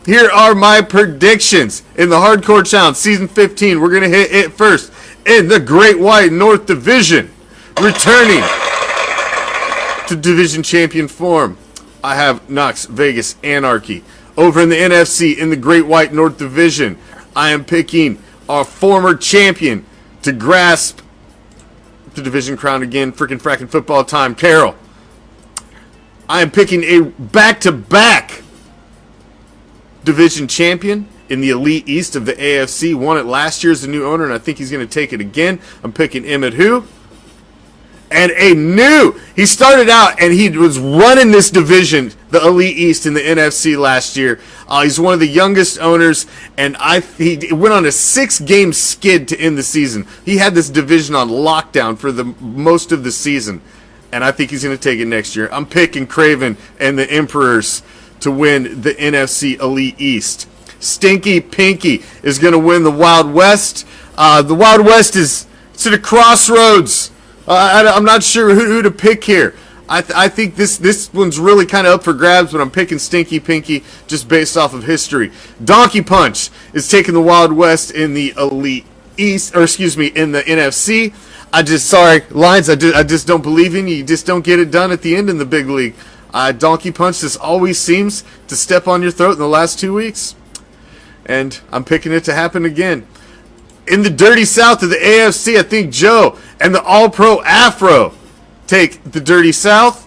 here are my predictions in the Hardcore Challenge Season 15. We're going to hit it first in the Great White North Division. Returning to division champion form, I have Knox Vegas Anarchy. Over in the NFC, in the Great White North Division, I am picking our former champion to grasp the division crown again. Freaking fracking football time, Carroll. I am picking a back-to-back division champion in the Elite East of the AFC. Won it last year as a new owner, and I think he's going to take it again. I'm picking Emmett Who. And he started out and he was running this division, the Elite East in the NFC last year. He's one of the youngest owners, and he went on a 6-game skid to end the season. He had this division on lockdown for the most of the season, and I think he's going to take it next year. I'm picking Craven and the Emperors to win the NFC Elite East. Stinky Pinky is going to win the Wild West. The Wild West is at a crossroads. I'm not sure who to pick here. I think this one's really kind of up for grabs, but I'm picking Stinky Pinky just based off of history. Donkey Punch is taking the Wild West in the Elite East, or excuse me, in the NFC. Lions, I just don't believe in you. You just don't get it done at the end in the big league. Donkey Punch just always seems to step on your throat in the last 2 weeks. And I'm picking it to happen again. In the dirty south of the AFC, I think Joe and the All-Pro Afro take the dirty south.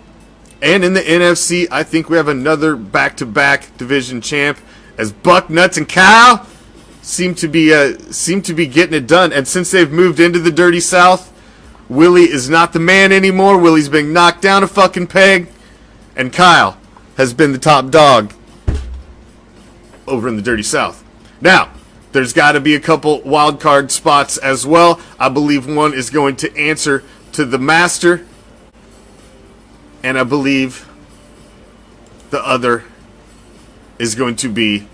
And in the NFC, I think we have another back-to-back division champ as Buck Nuts and Kyle seem to be getting it done. And since they've moved into the dirty south, Willie is not the man anymore. Willie's been knocked down a fucking peg. And Kyle has been the top dog over in the dirty south. Now, there's got to be a couple wild card spots as well. I believe one is going to answer to the Master, and I believe the other is going to be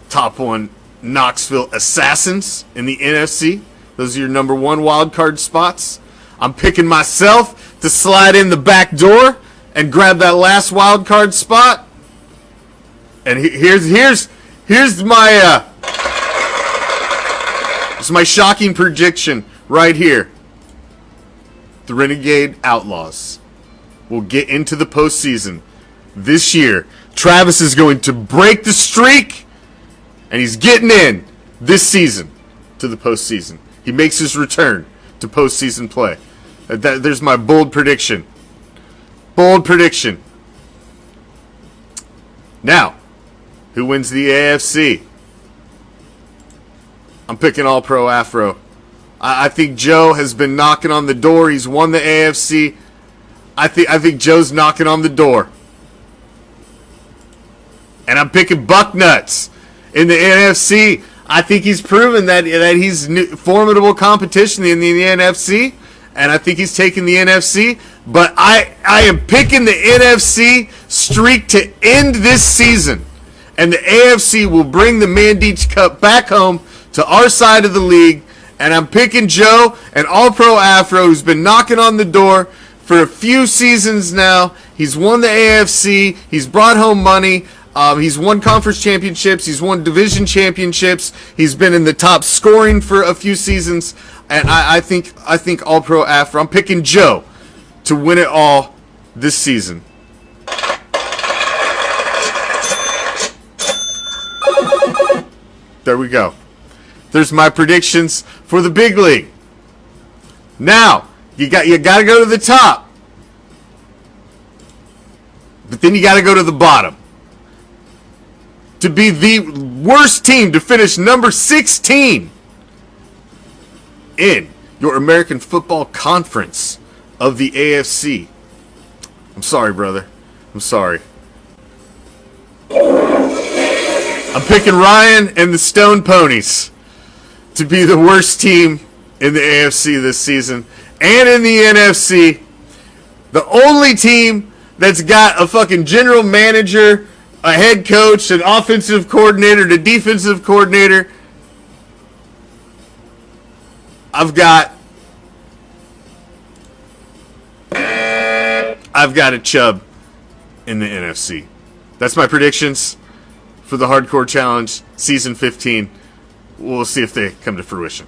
top one Knoxville Assassins in the NFC. Those are your number one wild card spots. I'm picking myself to slide in the back door and grab that last wild card spot. And here's my shocking prediction right here. The Renegade Outlaws will get into the postseason this year. Travis is going to break the streak, and he's getting in this season to the postseason. He makes his return to postseason play. There's my bold prediction. Bold prediction. Now, who wins the AFC? I'm picking All-Pro Afro. I think Joe has been knocking on the door. He's won the AFC. I think Joe's knocking on the door. And I'm picking Bucknuts in the NFC. I think he's proven that he's formidable competition in the NFC. And I think he's taking the NFC. But I am picking the NFC streak to end this season. And the AFC will bring the Mandeach Cup back home to our side of the league. And I'm picking Joe and All-Pro Afro, who's been knocking on the door for a few seasons now. He's won the AFC. He's brought home money. He's won conference championships. He's won division championships. He's been in the top scoring for a few seasons. And I think All-Pro Afro. I'm picking Joe to win it all this season. There we go. There's my predictions for the big league. Now, you got to go to the top. But then you got to go to the bottom. To be the worst team to finish number 16 in your American Football Conference of the AFC. I'm sorry, brother. I'm sorry. I'm picking Ryan and the Stone Ponies to be the worst team in the AFC this season. And in the NFC, the only team that's got a fucking general manager, a head coach, an offensive coordinator, a defensive coordinator. I've got a Chubb in the NFC. That's my predictions. for the Hardcore Challenge Season 15. We'll see if they come to fruition.